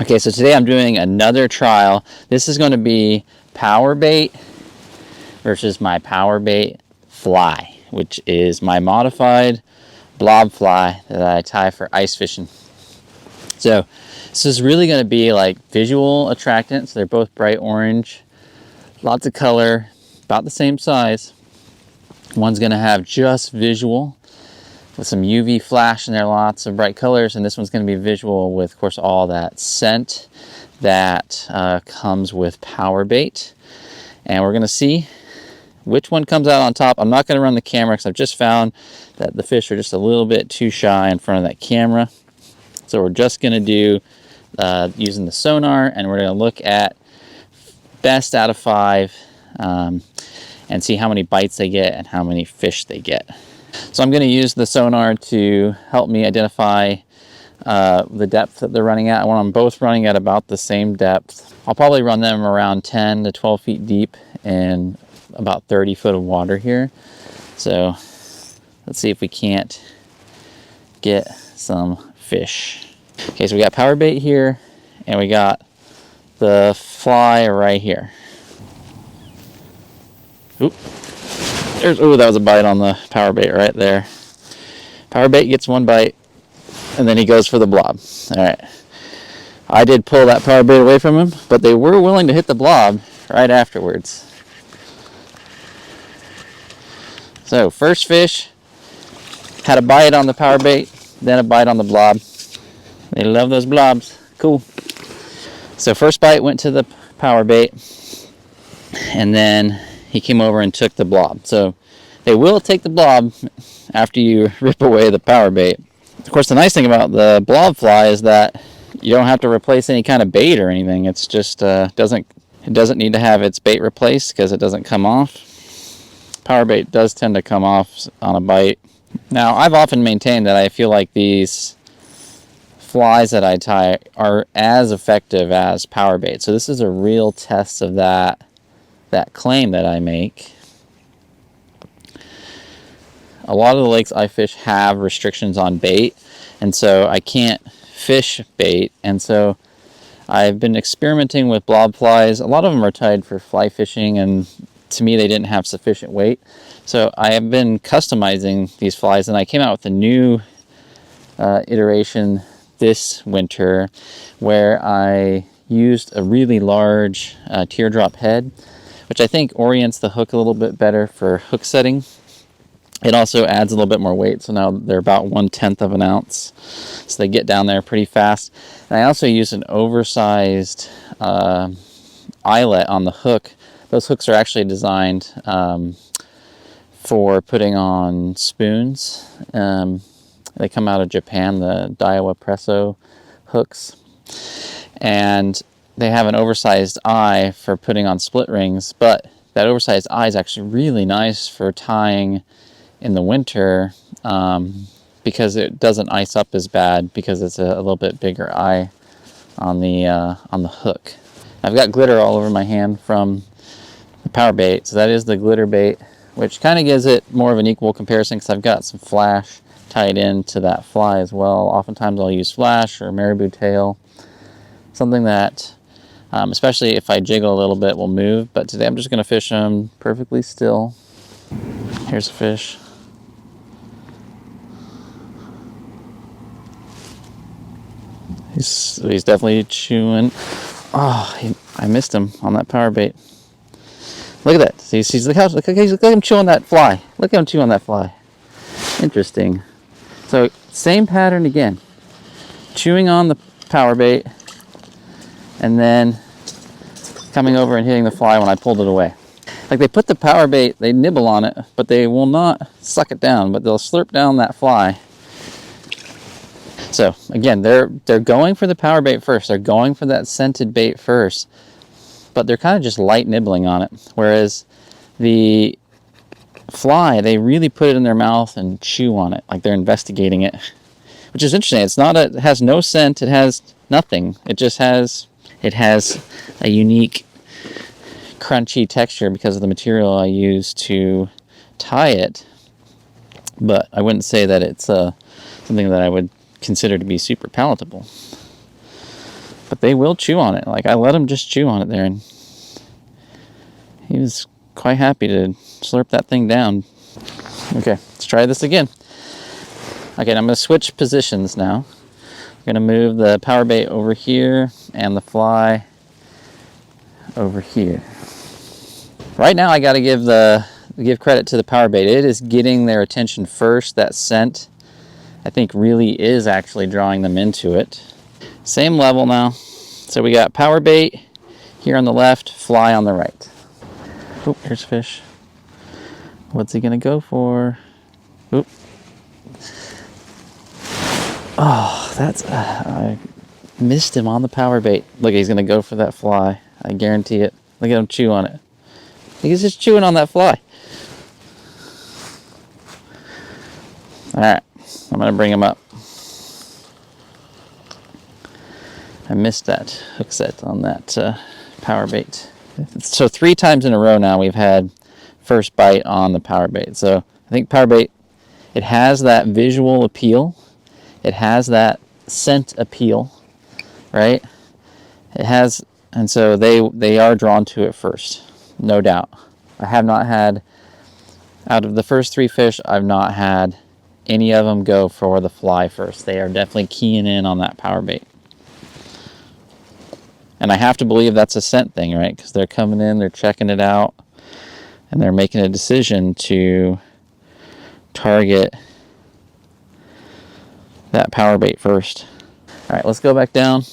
Okay, so today I'm doing another trial. This is going to be PowerBait versus my PowerBait fly, which is my modified blob fly that I tie for ice fishing. So this is really going to be like visual attractants. They're both bright orange, lots of color, about the same size. One's going to have just visual with some UV flash in there, lots of bright colors, and this one's going to be visual with, of course, all that scent that comes with PowerBait. And we're going to see which one comes out on top. I'm not going to run the camera because I've just found that the fish are just a little bit too shy in front of that camera. So we're just going to do using the sonar, and we're going to look at best out of 5 and see how many bites they get and how many fish they get. So I'm going to use the sonar to help me identify the depth that they're running at. I want them both running at about the same depth. I'll probably run them around 10 to 12 feet deep in about 30 foot of water here. So let's see if we can't get some fish. Okay, so we got PowerBait here, and we got the fly right here. Oop. Oh, that was a bite on the PowerBait right there. PowerBait gets one bite, and then he goes for the blob. All right. I did pull that PowerBait away from him, but they were willing to hit the blob right afterwards. So first fish had a bite on the PowerBait, then a bite on the blob. They love those blobs. Cool. So first bite went to the PowerBait, and then he came over and took the blob. So they will take the blob after you rip away the PowerBait. Of course, the nice thing about the blob fly is that you don't have to replace any kind of bait or anything. It's just it doesn't need to have its bait replaced because it doesn't come off. PowerBait does tend to come off on a bite. Now, I've often maintained that I feel like these flies that I tie are as effective as PowerBait. So this is a real test of that claim that I make. A lot of the lakes I fish have restrictions on bait, and so I can't fish bait, and so I've been experimenting with blob flies. A lot of them are tied for fly fishing, and to me they didn't have sufficient weight. So I have been customizing these flies, and I came out with a new iteration this winter where I used a really large teardrop head, which I think orients the hook a little bit better for hook setting. It also adds a little bit more weight, so now they're about 1/10 of an ounce. So they get down there pretty fast. And I also use an oversized eyelet on the hook. Those hooks are actually designed for putting on spoons. They come out of Japan, the Daiwa Presso hooks. And they have an oversized eye for putting on split rings, but that oversized eye is actually really nice for tying in the winter because it doesn't ice up as bad because it's a little bit bigger eye on the hook. I've got glitter all over my hand from the PowerBait, so that is the glitter bait, which kind of gives it more of an equal comparison because I've got some flash tied into that fly as well. Oftentimes I'll use flash or marabou tail, something that especially if I jiggle a little bit will move, but today I'm just going to fish them perfectly still. Here's a fish. He's definitely chewing. Oh, I missed him on that PowerBait. Look at that. See, look at him chewing that fly. Look at him chewing that fly. Interesting. So same pattern again. Chewing on the PowerBait, and then coming over and hitting the fly when I pulled it away. Like they put the PowerBait, they nibble on it, but they will not suck it down, but they'll slurp down that fly. So again, they're going for the PowerBait first. They're going for that scented bait first, but they're kind of just light nibbling on it. Whereas the fly, they really put it in their mouth and chew on it, like they're investigating it, which is interesting. It has no scent. It has nothing. It has a unique crunchy texture because of the material I use to tie it, but I wouldn't say that it's something that I would consider to be super palatable. But they will chew on it. Like, I let them just chew on it there, and he was quite happy to slurp that thing down. Okay, let's try this again. Okay, I'm going to switch positions now. I'm going to move the power bait over here and the fly over here. Right now, I got to give credit to the power bait. It is getting their attention first. That scent, I think, really is actually drawing them into it. Same level now. So we got power bait here on the left, fly on the right. Oop, here's fish. What's he gonna go for? Oop. Oh, I missed him on the power bait. Look, he's gonna go for that fly. I guarantee it. Look at him chew on it. He's just chewing on that fly. All right, I'm gonna bring him up. I missed that hook set on that power bait. So 3 times in a row now we've had first bite on the power bait. So I think power bait, it has that visual appeal. It has that scent appeal, right? It has, and so they are drawn to it first, no doubt. I have not had, out of the first 3 fish, I've not had any of them go for the fly first. They are definitely keying in on that power bait. And I have to believe that's a scent thing, right? Because they're coming in, they're checking it out, and they're making a decision to target that power bait first. All right, let's go back down.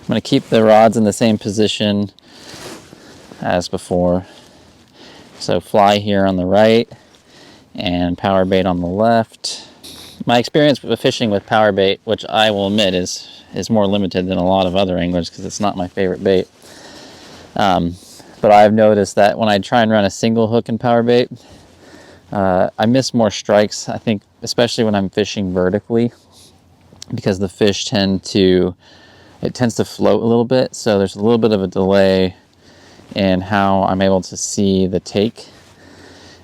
I'm going to keep the rods in the same position as before. So fly here on the right and power bait on the left. My experience with fishing with power bait, which I will admit is more limited than a lot of other anglers because it's not my favorite bait. But I've noticed that when I try and run a single hook in power bait, I miss more strikes, I think, especially when I'm fishing vertically, because the fish tends to float a little bit, so there's a little bit of a delay in how I'm able to see the take.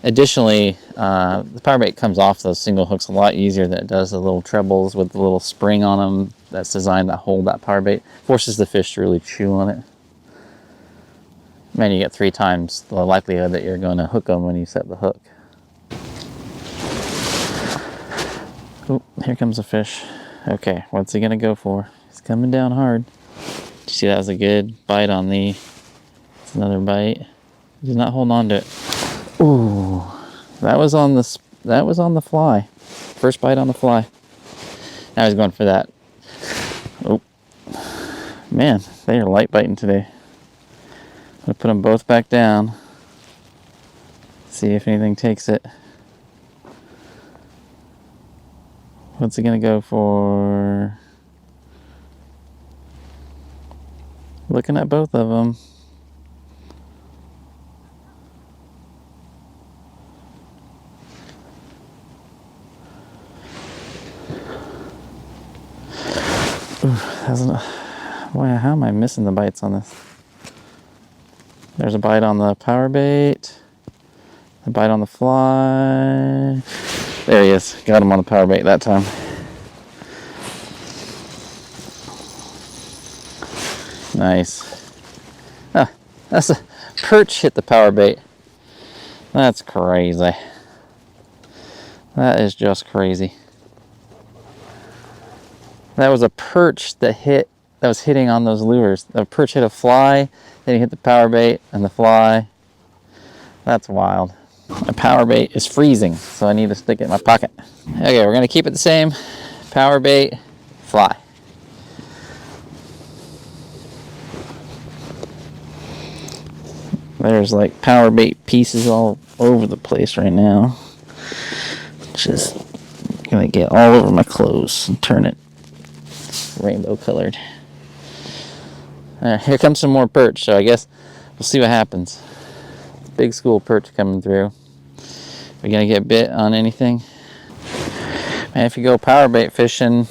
Additionally, the power bait comes off those single hooks a lot easier than it does the little trebles with the little spring on them that's designed to hold that power bait. Forces the fish to really chew on it. Man, you get 3 times the likelihood that you're going to hook them when you set the hook. Oh, here comes a fish. Okay, what's he gonna go for? He's coming down hard. Did you see that was a good bite on the... It's another bite. He's not holding on to it. Ooh, that was on the fly. First bite on the fly. Now he's going for that. Oh, man, they are light biting today. I'm gonna put them both back down. See if anything takes it. What's he gonna go for? Looking at both of them. Boy, how am I missing the bites on this? There's a bite on the power bait. A bite on the fly. There he is. Got him on the power bait that time. Nice. Ah, that's a perch hit the power bait. That's crazy. That is just crazy. That was a perch that was hitting on those lures. The perch hit a fly, then he hit the power bait and the fly. That's wild. My power bait is freezing, so I need to stick it in my pocket. Okay, we're gonna keep it the same. Power bait, fly. There's like power bait pieces all over the place right now. Just gonna get all over my clothes and turn it rainbow colored. Here comes some more perch, so I guess we'll see what happens. Big school perch coming through. Are you gonna get bit on anything? Man, if you go power bait fishing,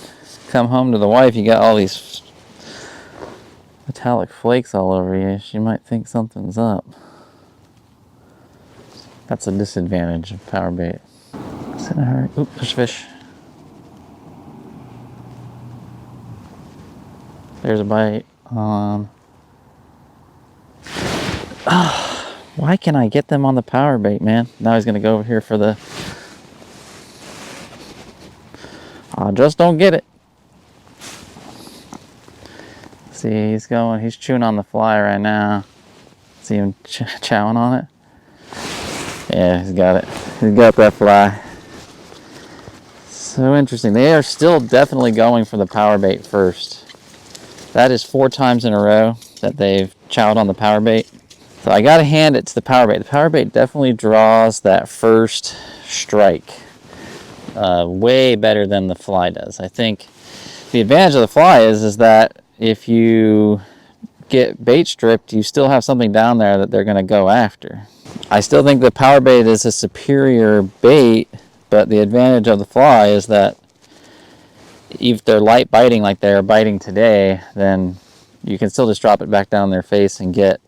come home to the wife, you got all these metallic flakes all over you. She might think something's up. That's a disadvantage of power bait. It's in a hurry. Oop, there's a fish. There's a bite on. Why can't I get them on the power bait, man? Now he's gonna go over here for the. I just don't get it. See, he's going. He's chewing on the fly right now. See him chowing on it. Yeah, he's got it. He's got that fly. So interesting. They are still definitely going for the power bait first. That is 4 times in a row that they've chowed on the power bait. So I gotta hand it to the power bait. The power bait definitely draws that first strike way better than the fly does. I think the advantage of the fly is that if you get bait stripped, you still have something down there that they're gonna go after. I still think the power bait is a superior bait, but the advantage of the fly is that if they're light biting like they're biting today, then you can still just drop it back down their face and get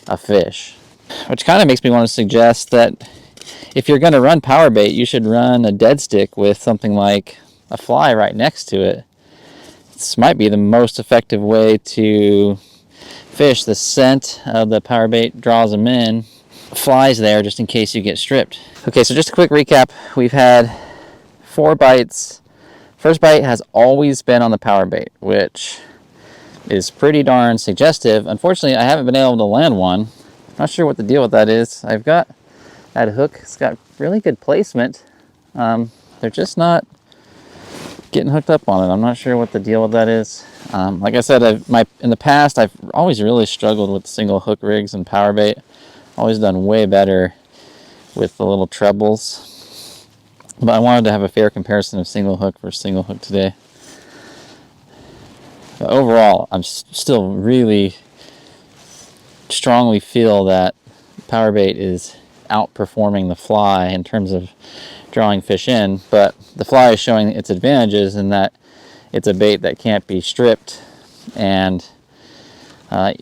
a fish. Which kind of makes me want to suggest that if you're going to run power bait, you should run a dead stick with something like a fly right next to it. This might be the most effective way to fish. The scent of the power bait draws them in. Flies there just in case you get stripped. Okay, so just a quick recap. We've had 4 bites. First bite has always been on the power bait, which is pretty darn suggestive. Unfortunately, I haven't been able to land one. Not sure what the deal with that is. I've got that hook. It's got really good placement. They're just not getting hooked up on it. I'm not sure what the deal with that is. Like I said, in the past, I've always really struggled with single hook rigs and power bait. Always done way better with the little trebles. But I wanted to have a fair comparison of single hook versus single hook today. But overall, I'm still really strongly feel that power bait is outperforming the fly in terms of drawing fish in, but the fly is showing its advantages in that it's a bait that can't be stripped, and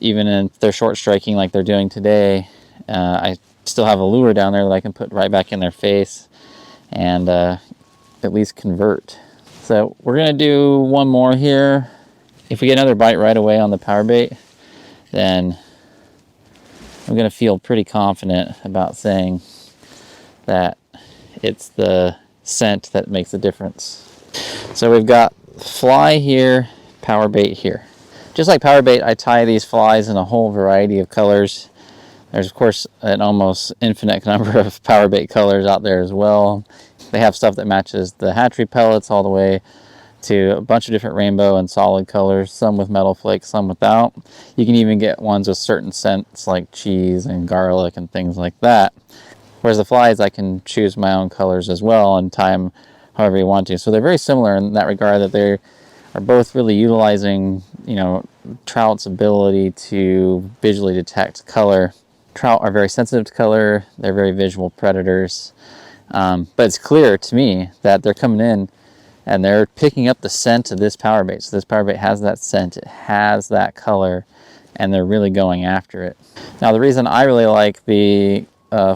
even if they're short striking like they're doing today, I still have a lure down there that I can put right back in their face and at least convert. So we're gonna do one more here. If we get another bite right away on the power bait, then I'm gonna feel pretty confident about saying that it's the scent that makes the difference. So we've got fly here, power bait here. Just like power bait, I tie these flies in a whole variety of colors. There's of course an almost infinite number of power bait colors out there as well. They have stuff that matches the hatchery pellets all the way to a bunch of different rainbow and solid colors, some with metal flakes, some without. You can even get ones with certain scents like cheese and garlic and things like that. Whereas the flies, I can choose my own colors as well and tie them however you want to. So they're very similar in that regard, that they are both really utilizing, trout's ability to visually detect color. Trout are very sensitive to color. They're very visual predators. But it's clear to me that they're coming in and they're picking up the scent of this power bait. So this power bait has that scent, it has that color, and they're really going after it. Now the reason I really like the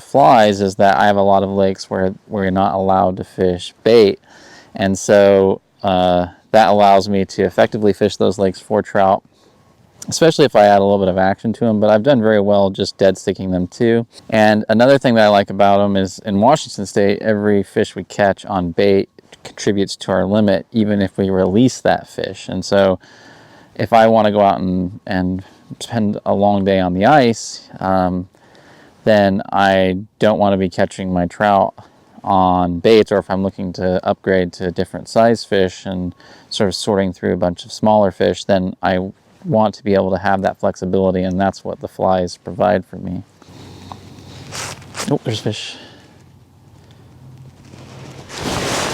flies is that I have a lot of lakes where you're not allowed to fish bait. And so that allows me to effectively fish those lakes for trout, especially if I add a little bit of action to them, but I've done very well just dead sticking them too. And another thing that I like about them is in Washington State, every fish we catch on bait contributes to our limit, even if we release that fish. And so if I want to go out and spend a long day on the ice, then I don't want to be catching my trout on baits, or if I'm looking to upgrade to different size fish and sort of sorting through a bunch of smaller fish, then I want to be able to have that flexibility, and that's what the flies provide for me. Oh, there's fish.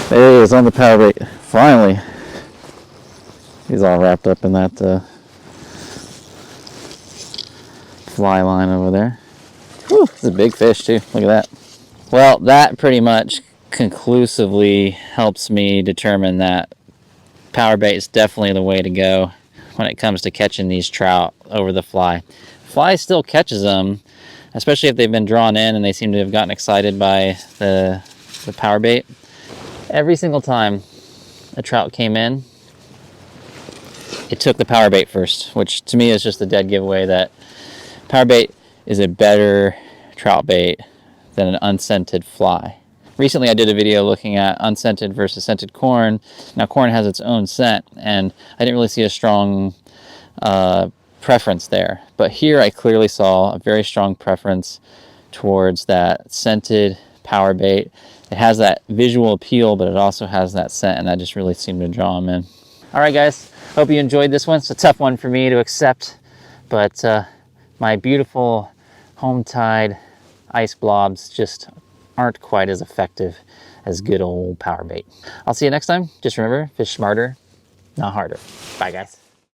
There he is on the power bait. Finally. He's all wrapped up in that fly line over there. Whew, it's a big fish too. Look at that. Well, that pretty much conclusively helps me determine that power bait is definitely the way to go when it comes to catching these trout over the fly. Fly still catches them, especially if they've been drawn in and they seem to have gotten excited by the power bait. Every single time a trout came in, it took the PowerBait first, which to me is just a dead giveaway that PowerBait is a better trout bait than an unscented fly. Recently I did a video looking at unscented versus scented corn. Now corn has its own scent, and I didn't really see a strong preference there. But here I clearly saw a very strong preference towards that scented PowerBait. It has that visual appeal, but it also has that scent, and that just really seemed to draw them in. All right, guys, hope you enjoyed this one. It's a tough one for me to accept, but my beautiful home-tied ice blobs just aren't quite as effective as good old PowerBait. I'll see you next time. Just remember, fish smarter, not harder. Bye, guys.